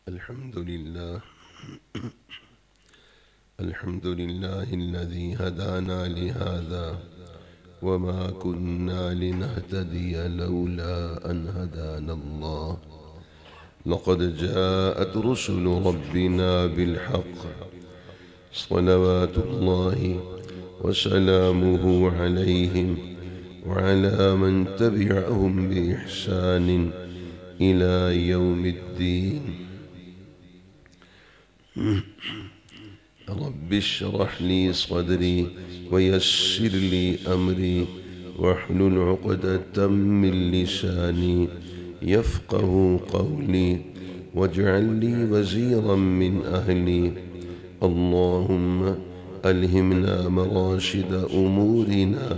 الحمد لله الحمد لله الذي هدانا لهذا وما كنا لنهتدي لولا أن هدانا الله لقد جاءت رسل ربنا بالحق صلوات الله وسلامه عليهم وعلى من تبعهم بإحسان إلى يوم الدين. رب اشرح لي صدري ويسر لي أمري واحلل عقدة من لساني يفقه قولي واجعل لي وزيرا من أهلي. اللهم ألهمنا مراشد أمورنا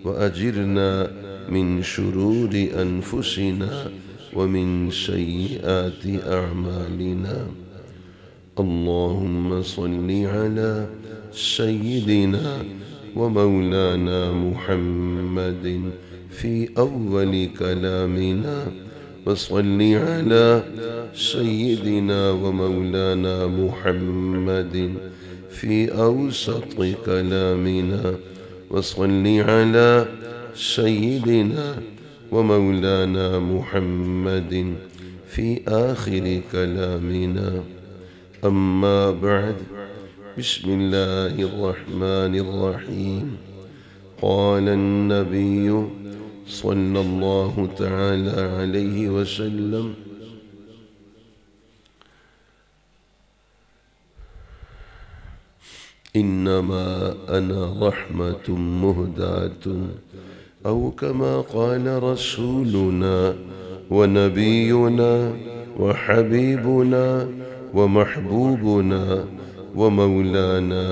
وأجرنا من شرور أنفسنا ومن سيئات أعمالنا. اللهم صل على سيدنا ومولانا محمد في أول كلامنا وصل على سيدنا ومولانا محمد في أوسط كلامنا وصل على سيدنا ومولانا محمد في آخر كلامنا. أما بعد، بسم الله الرحمن الرحيم. قال النبي صلى الله تعالى عليه وسلم: إنما أنا رحمة مهداة، أو كما قال رسولنا ونبينا وحبيبنا ومحبوبنا ومولانا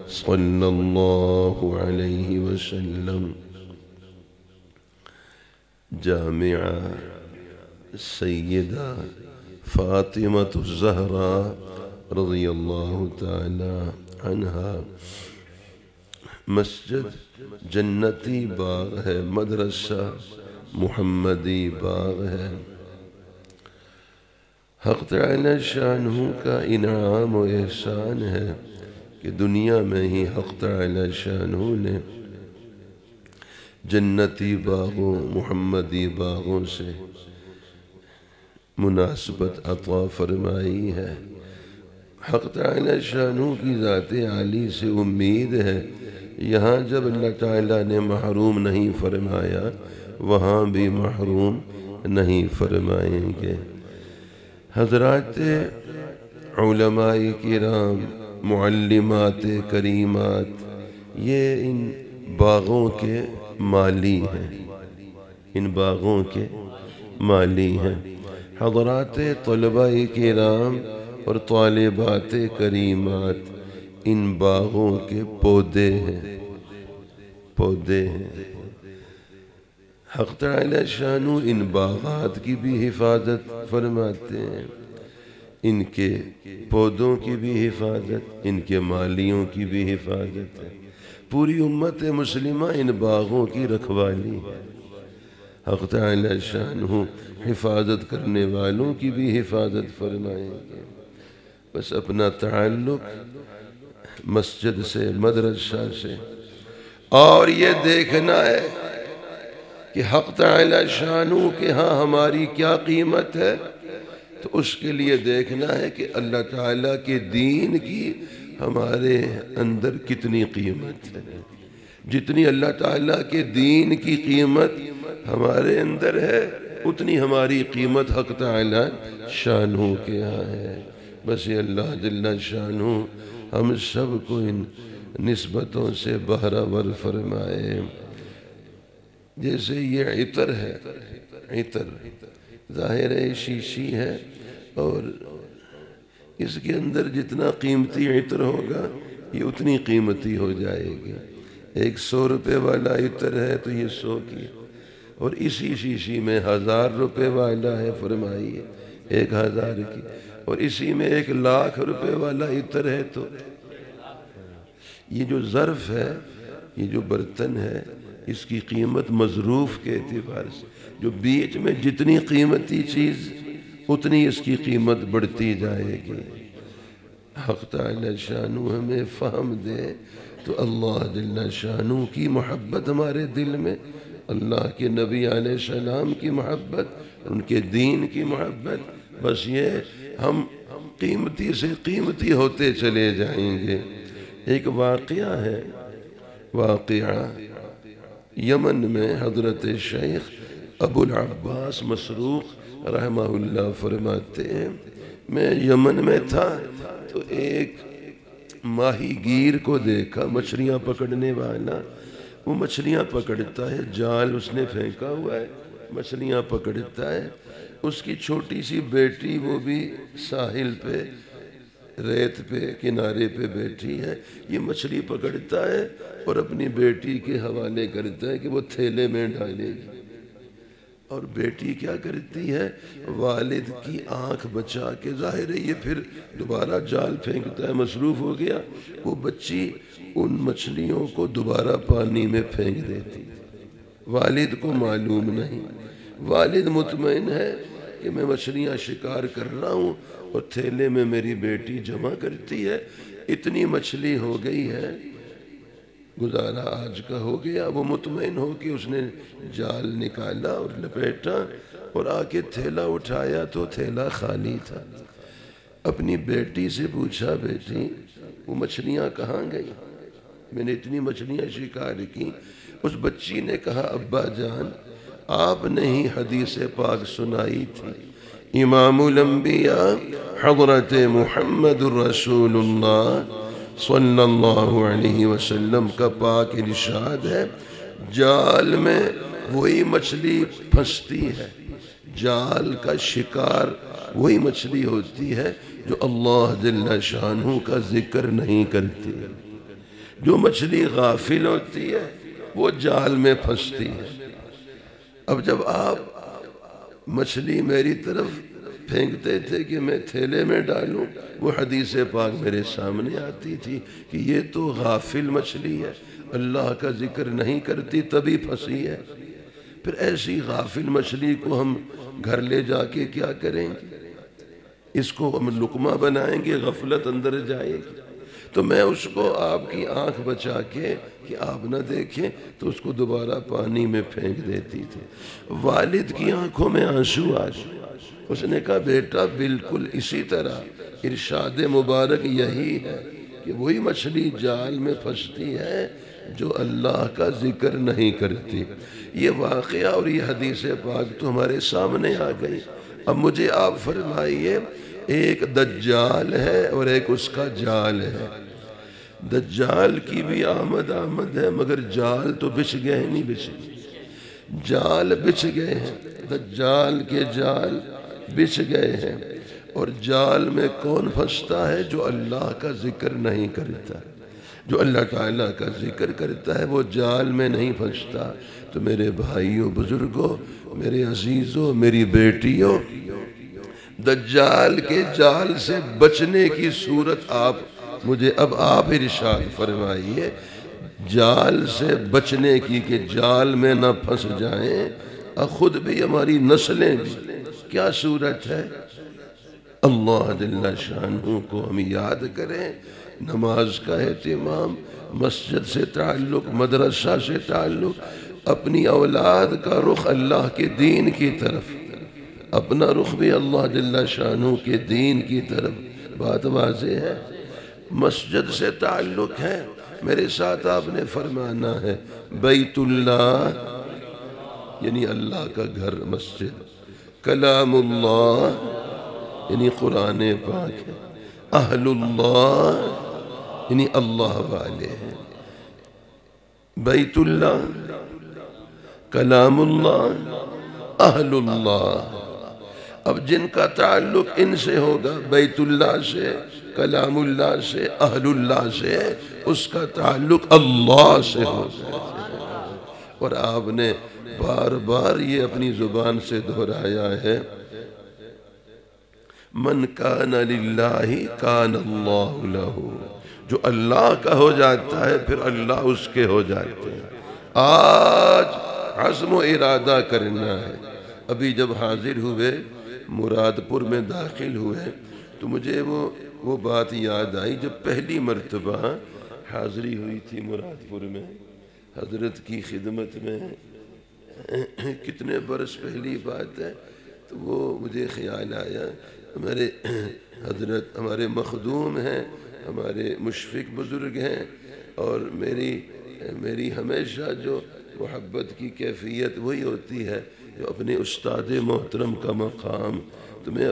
صلى الله عليه وسلم. جامعہ سیدہ فاطمہ الزہرا رضی اللہ تعالی عنہا مسجد جنتی باغ ہے، مدرسہ محمدی باغ ہے. حق تعالی شانہ کا انعام و احسان ہے کہ دنیا میں ہی حق تعالی شانہ نے جنتی باغوں محمدی باغوں سے مناسبت عطا فرمائی ہے. حق تعالی شانہ کی ذات عالی سے امید ہے یہاں جب اللہ تعالی نے محروم نہیں فرمایا وہاں بھی محروم نہیں فرمائیں گے. حضرات علماء کرام، معلمات کریمات، یہ ان باغوں کے مالی ہیں، ان باغوں کے مالی ہیں. حضرات طلباء کرام اور طالبات کریمات ان باغوں کے پودے ہیں، پودے ہیں. حق تعالی شانہ ان باغات کی بھی حفاظت فرماتے ہیں، ان کے پودوں کی بھی حفاظت، ان کے مالیوں کی بھی حفاظت ہے. پوری امت مسلمہ ان باغوں کی رکھوالی ہے. حق تعالی شانہ حفاظت کرنے والوں کی بھی حفاظت فرمائیں گے. بس اپنا تعلق مسجد سے، مدرسہ سے، اور یہ دیکھنا ہے کہ حق تعالی شانہ کے ہاں ہماری کیا قیمت ہے، تو اس کے لیے دیکھنا ہے کہ اللہ تعالیٰ کے دین کی ہمارے اندر کتنی قیمت ہے. جتنی اللہ تعالیٰ کے دین کی قیمت ہمارے اندر ہے اتنی ہماری قیمت حق تعالی شانہ کے ہاں ہے. بس یہ اللہ جل شانہ ہم سب کو ان نسبتوں سے بہرور فرمائے. جیسے یہ عطر ہے، عطر ظاہر ہے شیشی ہے، اور اس کے اندر جتنا قیمتی عطر ہوگا یہ اتنی قیمتی ہو جائے گی. 100 روپے والا عطر ہے تو یہ 100 کی، اور اسی شیشی میں 1000 روپے والا ہے، فرمائیے 1000 کی، اور اسی میں 1,00,000 روپے والا عطر ہے. تو یہ جو ظرف ہے، یہ جو برتن ہے، اس کی قیمت مظروف کے اعتبار سے، جو بیچ میں جتنی قیمتی چیز اتنی اس کی قیمت بڑھتی جائے گی۔ حق تعالی شانہ ہمیں فہم دے تو اللہ جل شانہ کی محبت ہمارے دل میں، اللہ کے نبی علیہ السلام کی محبت، ان کے دین کی محبت، بس یہ ہم قیمتی سے قیمتی ہوتے چلے جائیں گے۔ ایک واقعہ ہے، واقعہ یمن میں حضرت شیخ ابو العباس مسروق رحمہ اللہ فرماتے ہیں، میں یمن میں تھا تو ایک ماہی گیر کو دیکھا، مچھلیاں پکڑنے والا، وہ مچھلیاں پکڑتا ہے، جال اس نے پھینکا ہوا ہے، مچھلیاں پکڑتا ہے، اس کی چھوٹی سی بیٹی وہ بھی ساحل پہ ریت پہ کنارے پہ بیٹھی ہے، یہ مچھلی پکڑتا ہے اور اپنی بیٹی کے حوالے کرتا ہے کہ وہ تھیلے میں ڈالے گی، اور بیٹی کیا کرتی ہے، والد کی آنکھ بچا کے، ظاہر ہے یہ پھر دوبارہ جال پھینکتا ہے، مصروف ہو گیا، وہ بچی ان مچھلیوں کو دوبارہ پانی میں پھینک دیتی، والد کو معلوم نہیں، والد مطمئن ہے کہ میں مچھلیاں شکار کر رہا ہوں اور تھیلے میں میری بیٹی جمع کرتی ہے، اتنی مچھلی ہو گئی ہے، گزارا آج کا ہو گیا، وہ مطمئن ہو کہ اس نے جال نکالا اور لپیٹا اور آ کے تھیلا اٹھایا تو تھیلا خالی تھا۔ اپنی بیٹی سے پوچھا، بیٹی وہ مچھلیاں کہاں گئی؟ میں نے اتنی مچھلیاں شکار کی۔ اس بچی نے کہا، ابا جان آپ نے ہی حدیث پاک سنائی تھی، امام الانبیاء حضرت محمد الرسول اللہ صلی اللہ علیہ وسلم کا پاک ارشاد ہے، جال میں وہی مچھلی پھنستی ہے، جال کا شکار وہی مچھلی ہوتی ہے جو اللہ جل شانہ کا ذکر نہیں کرتی، جو مچھلی غافل ہوتی ہے وہ جال میں پھنستی ہے۔ اب جب آپ مچھلی میری طرف پھینکتے تھے کہ میں تھیلے میں ڈالوں، وہ حدیث پاک میرے سامنے آتی تھی کہ یہ تو غافل مچھلی ہے، اللہ کا ذکر نہیں کرتی تبھی پھنسی ہے۔ پھر ایسی غافل مچھلی کو ہم گھر لے جا کے کیا کریں گے؟ اس کو ہم لقمہ بنائیں گے، غفلت اندر جائے گی۔ تو میں اس کو آپ کی آنکھ بچا کے کہ آپ نہ دیکھیں تو اس کو دوبارہ پانی میں پھینک دیتی تھی۔ والد کی آنکھوں میں آنسو آ گئے، اس نے کہا بیٹا بالکل اسی طرح ارشاد مبارک یہی ہے کہ وہی مچھلی جال میں پھنستی ہے جو اللہ کا ذکر نہیں کرتی۔ یہ واقعہ اور یہ حدیث پاک تو ہمارے سامنے آ گئی۔ اب مجھے آپ فرمائیے، ایک دجال ہے اور ایک اس کا جال ہے، دجال کی بھی آمد ہے مگر جال تو بچھ گئے ہیں، نہیں بچھے، جال بچھ گئے ہیں، دجال کے جال بچھ گئے ہیں، اور جال میں کون پھنستا ہے؟ جو اللہ کا ذکر نہیں کرتا، جو اللہ تعالیٰ کا ذکر کرتا ہے وہ جال میں نہیں پھنستا۔ تو میرے بھائیوں، بزرگوں، میرے عزیزوں، میری بیٹیوں، دجال کے جال سے بچنے کی صورت مجھے اب آپ ارشاد فرمائیے، جال سے بچنے کی کہ جال میں نہ پھنس جائیں، اور خود بھی ہماری نسلیں بھی، کیا صورت ہے؟ اللہ جل شانہ کو ہم یاد کریں، نماز کا اہتمام، مسجد سے تعلق، مدرسہ سے تعلق، اپنی اولاد کا رخ اللہ کے دین کی طرف، اپنا رخ بھی اللہ جل شانہ کے دین کی طرف۔ بات واضح ہے، مسجد سے تعلق ہے، میرے ساتھ آپ نے فرمانا ہے بیت اللہ یعنی اللہ کا گھر مسجد، کلام اللہ یعنی قرآن پاک ہے، اہل اللہ یعنی اللہ والے ہیں، بیت اللہ، کلام اللہ، اہل اللہ۔ اب جن کا تعلق ان سے ہوگا، بیت اللہ سے، کلام اللہ سے، اہل اللہ سے، اس کا تعلق اللہ سے ہوگا۔ اور آپ نے بار بار یہ اپنی زبان سے دہرایا ہے، من کان للہ کان اللہ لہ، جو اللہ کا ہو جاتا ہے پھر اللہ اس کے ہو جاتے ہیں۔ آج عزم و ارادہ کرنا ہے۔ ابھی جب حاضر ہوئے مراد پور میں داخل ہوئے تو مجھے وہ بات یاد آئی جب پہلی مرتبہ حاضری ہوئی تھی مراد پور میں حضرت کی خدمت میں، کتنے برس پہلی بات ہے، تو وہ مجھے خیال آیا ہمارے حضرت ہمارے مخدوم ہیں، ہمارے مشفق بزرگ ہیں، اور میری ہمیشہ جو محبت کی کیفیت وہی ہوتی ہے جو اپنے استاد محترم کا مقام، تو میں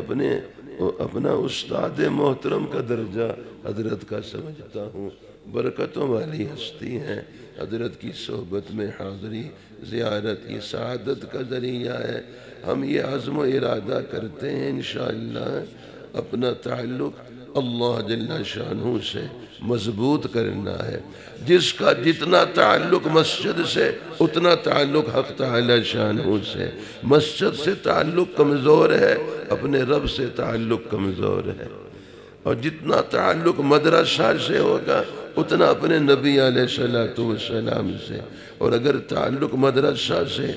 اپنا استاد محترم کا درجہ حضرت کا سمجھتا ہوں۔ برکتوں والی ہستی ہیں، حضرت کی صحبت میں حاضری زیارت یہ سعادت کا ذریعہ ہے۔ ہم یہ عزم و ارادہ کرتے ہیں انشاءاللہ اپنا تعلق اللہ جل شانہ سے مضبوط کرنا ہے۔ جس کا جتنا تعلق مسجد سے اتنا تعلق حق تعالی شانہ سے، مسجد سے تعلق کمزور ہے اپنے رب سے تعلق کمزور ہے، اور جتنا تعلق مدرسہ سے ہوگا اتنا اپنے نبی علیہ السلام سے، اور اگر تعلق مدرسہ سے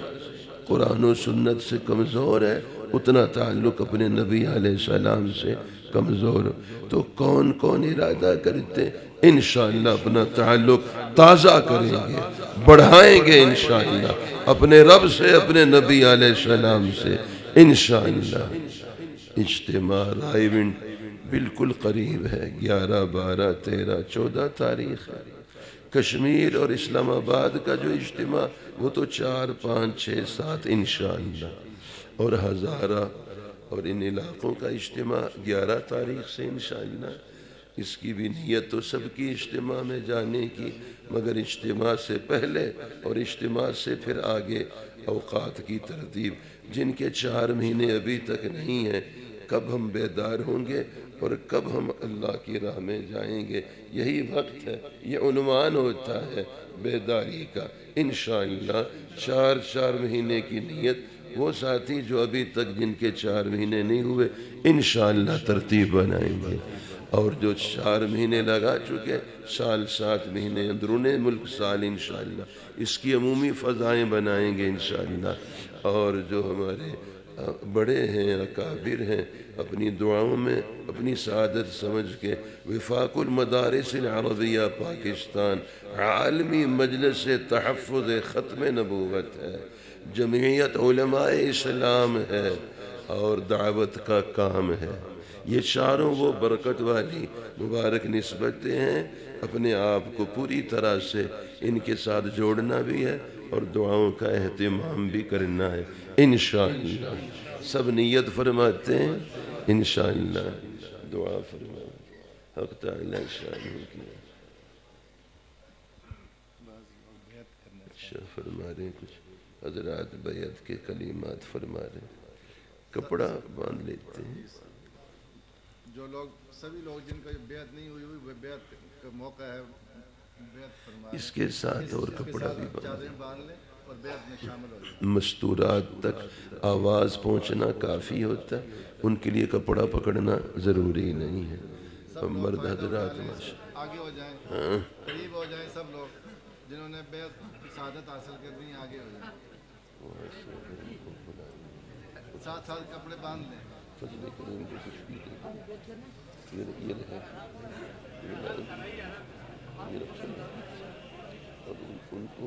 قرآن و سنت سے کمزور ہے اتنا تعلق اپنے نبی علیہ السلام سے کمزور۔ تو کون کون ارادہ کرتے انشاءاللہ اپنا تعلق تازہ کریں گے، بڑھائیں گے انشاءاللہ اپنے رب سے اپنے نبی علیہ السلام سے انشاءاللہ۔ اجتماع رائیونٹ بالکل قریب ہے، 11، 12، 13، 14 تاریخ ہے۔ کشمیر اور اسلام آباد کا جو اجتماع وہ تو 4، 5، 6، 7 انشاءاللہ، اور ہزارہ اور ان علاقوں کا اجتماع 11 تاریخ سے انشاءاللہ۔ اس کی بھی نیت تو سب کی اجتماع میں جانے کی، مگر اجتماع سے پہلے اور اجتماع سے پھر آگے اوقات کی ترتیب، جن کے 4 مہینے ابھی تک نہیں ہیں، کب ہم بیدار ہوں گے اور کب ہم اللہ کی راہ میں جائیں گے، یہی وقت ہے، یہ عنوان ہوتا ہے بیداری کا انشاءاللہ۔ 4 مہینے کی نیت، وہ ساتھی جو ابھی تک جن کے 4 مہینے نہیں ہوئے انشاءاللہ ترتیب بنائیں گے، اور جو 4 مہینے لگا چکے سال 7 مہینے اندرون ملک سال انشاءاللہ اس کی عمومی فضائیں بنائیں گے انشاءاللہ۔ اور جو ہمارے بڑے ہیں اکابر ہیں اپنی دعاؤں میں اپنی سعادت سمجھ کے، وفاق المدارس العربیہ پاکستان عالمی مجلس تحفظ ختم نبوت ہے، جمعیت علماء اسلام ہے، اور دعوت کا کام ہے۔ یہ چاروں وہ برکت والی مبارک نسبتیں ہیں، اپنے آپ کو پوری طرح سے ان کے ساتھ جوڑنا بھی ہے اور دعاؤں کا اہتمام بھی کرنا ہے انشاءاللہ۔ سب نیت فرماتے ہیں انشاءاللہ، دعا فرمائیں حق تعالی شانہ کی۔ اچھا فرما رہے ہیں کچھ حضرات بیعت کے کلمات فرما رہے ہیں، کپڑا باندھ لیتے ہیں۔ جو لوگ سبھی لوگ جن کا بیعت نہیں ہوئی وہ بیعت کا موقع ہے، بیعت فرمائیں۔ اس کے ساتھ اور کپڑا بھی باندھ لیں اور بیعت میں شامل ہو جائیں۔ مستورات تک آواز پہنچنا کافی ہوتا ہے، ان کے لیے کپڑا پکڑنا ضروری نہیں ہے۔ مرد حضرات آگے ہو جائیں، قریب ہو جائیں، سب لوگ جنہوں نے بیعت سعادت حاصل کرنی ہے آگے ہو جائیں، ساتھ ساتھ کپڑے باندھ لیں۔ فضل کریم کو کچھ بھی دے یہ ہے یہ رکھ اور ان کو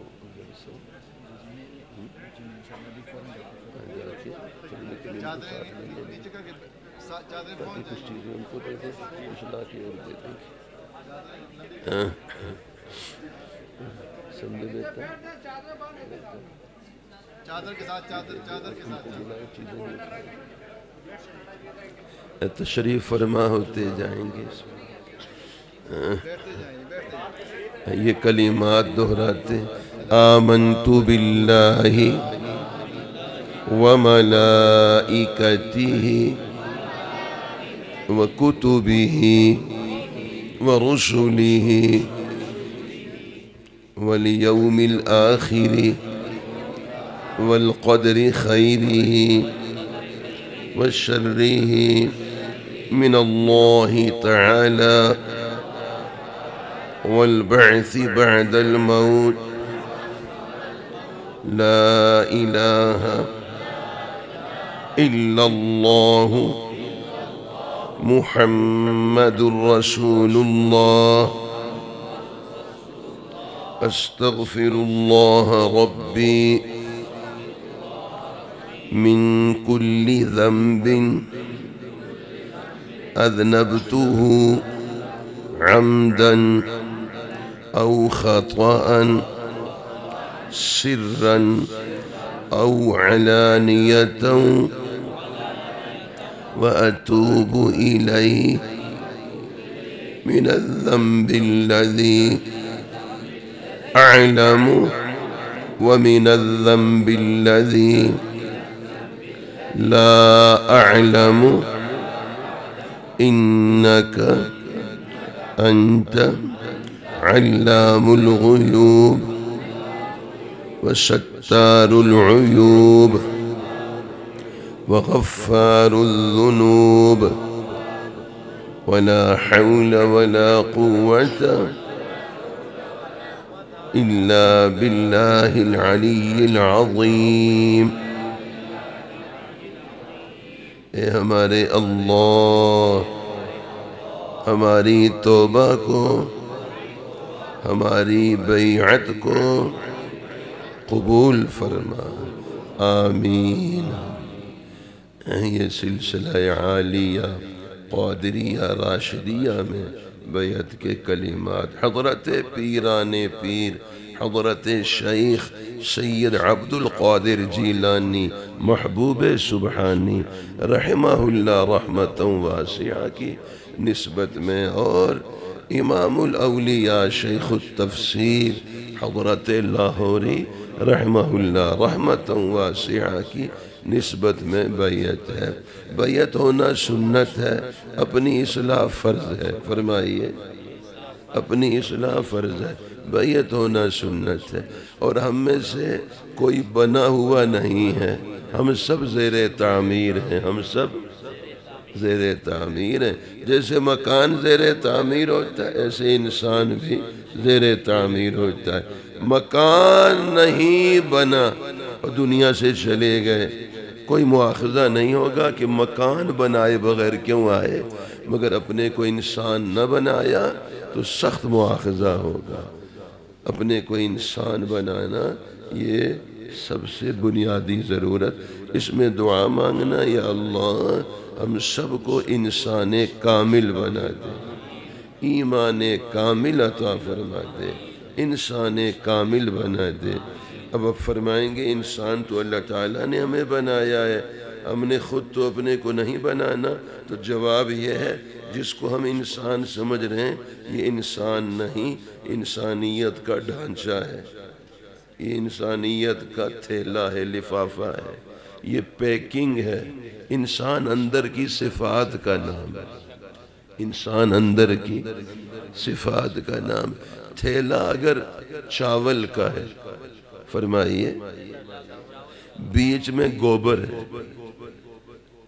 چادریں نیچے کر کے چادریں پہنچ کچھ چیزیں ان کو دے دیں، کچھ لا کے اور دے دیں۔ سمجھے بیٹا چادر کے ساتھ چادر کے ساتھ تشریف فرما ہوتے جائیں گے۔ یہ کلمات دہراتے آمنت باللہ وملائکتہ وکتبہ ورسلہ والیوم الآخر والقدر خیرہ وشرہ من اللہ تعالی والبعث بعد الموت لا الہ إلا الله محمد رسول الله أستغفر الله ربي من كل ذنب أذنبته عمدا أو خطأ سرا أو علانية وأتوب إليه من الذنب الذي أعلم ومن الذنب الذي لا أعلم إنك أنت علام الغيوب وستار العيوب وغفار الذنوب ولا حول ولا قوة إلا بالله العلي العظيم. اے ہمارے اللہ ہماری توبہ کو ہماری بیعت کو قبول فرما، آمین۔ یہ سلسلہ عالیہ قادریہ راشدیہ میں بیعت کے کلمات حضرت پیران پیر حضرت شیخ سید عبد القادر جیلانی محبوب سبحانی رحمہ اللہ رحمت واسعہ کی نسبت میں، اور امام الاولیاء شیخ التفسیر حضرت لاہوری رحمہ اللہ رحمت واسعہ کی نسبت میں بیعت ہے۔ بیعت ہونا سنت ہے، اپنی اصلاح فرض ہے۔ فرمائیے، اپنی اصلاح فرض ہے، بیعت ہونا سنت ہے، اور ہم میں سے کوئی بنا ہوا نہیں ہے، ہم سب زیر تعمیر ہیں، ہم سب زیر تعمیر ہیں۔ جیسے مکان زیر تعمیر ہوتا ہے ایسے انسان بھی زیر تعمیر ہوتا ہے۔ مکان نہیں بنا اور دنیا سے چلے گئے، کوئی مواخذہ نہیں ہوگا کہ مکان بنائے بغیر کیوں آئے، مگر اپنے کو انسان نہ بنایا تو سخت مواخذہ ہوگا۔ اپنے کو انسان بنانا یہ سب سے بنیادی ضرورت، اس میں دعا مانگنا، یا اللہ ہم سب کو انسان کامل بنا دے، ایمان کامل عطا فرما دے، انسان کامل بنا دے۔ اب فرمائیں گے انسان تو اللہ تعالیٰ نے ہمیں بنایا ہے، ہم نے خود تو اپنے کو نہیں بنانا، تو جواب یہ ہے جس کو ہم انسان سمجھ رہے ہیں یہ انسان نہیں، انسانیت کا ڈھانچہ ہے، یہ انسانیت کا تھیلا ہے، لفافہ ہے، یہ پیکنگ ہے۔ انسان اندر کی صفات کا نام ہے، انسان اندر کی صفات کا نام ہے۔ تھیلا اگر چاول کا ہے، فرمائیے بیچ میں گوبر ہے،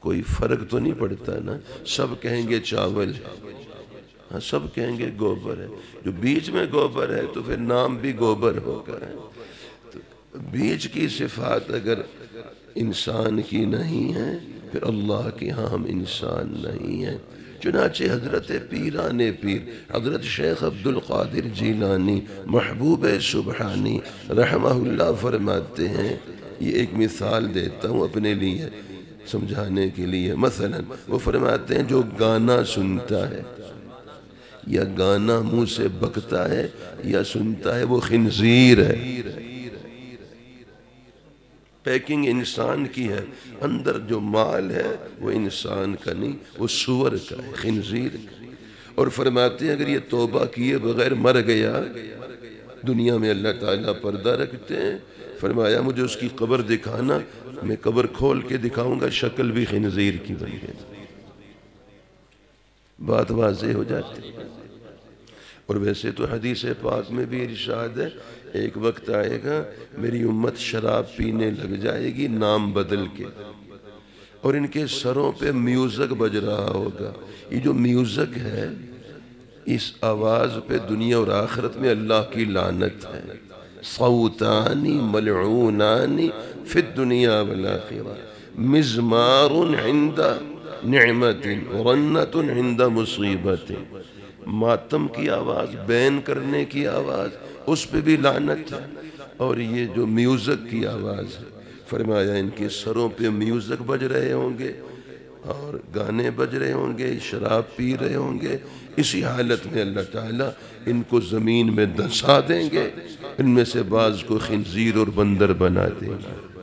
کوئی فرق تو نہیں پڑتا نا، سب کہیں گے چاول ہے، ہاں سب کہیں گے گوبر ہے۔ جو بیچ میں گوبر ہے تو پھر نام بھی گوبر ہوگا۔ تو بیچ کی صفات اگر انسان کی نہیں ہے پھر اللہ کے ہاں ہم انسان نہیں ہیں۔ چنانچہ حضرت پیران پیر حضرت شیخ عبد القادر جیلانی محبوب سبحانی رحمہ اللہ فرماتے ہیں، یہ ایک مثال دیتا ہوں اپنے لیے سمجھانے کے لیے۔ مثلا وہ فرماتے ہیں جو گانا سنتا ہے یا گانا منہ سے بکتا ہے یا سنتا ہے وہ خنزیر ہے۔ پیکنگ انسان کی ہے، اندر جو مال ہے وہ انسان کا نہیں، وہ سور کا ہے، خنزیر کا۔ اور فرماتے ہیں اگر یہ توبہ کیے بغیر مر گیا، دنیا میں اللہ تعالیٰ پردہ رکھتے ہیں، فرمایا مجھے اس کی قبر دکھانا، میں قبر کھول کے دکھاؤں گا شکل بھی خنزیر کی بن گئی۔ بات واضح ہو جاتی۔ اور ویسے تو حدیث پاک میں بھی ارشاد ہے ایک وقت آئے گا میری امت شراب پینے لگ جائے گی نام بدل کے، اور ان کے سروں پہ میوزک بج رہا ہوگا۔ یہ جو میوزک ہے اس آواز پہ دنیا اور آخرت میں اللہ کی لعنت ہے۔ صوتانی ملعونانی فی الدنیا والآخرہ، مزمار عند نعمت ورنت عند مصیبت، ماتم کی آواز، بین کرنے کی آواز، اس پہ بھی لعنت ہے۔ اور یہ جو میوزک کی آواز ہے، فرمایا ان کے سروں پہ میوزک بج رہے ہوں گے اور گانے بج رہے ہوں گے، شراب پی رہے ہوں گے، اسی حالت میں اللہ تعالیٰ ان کو زمین میں دھنسا دیں گے، ان میں سے بعض کو خنزیر اور بندر بنا دیں گے۔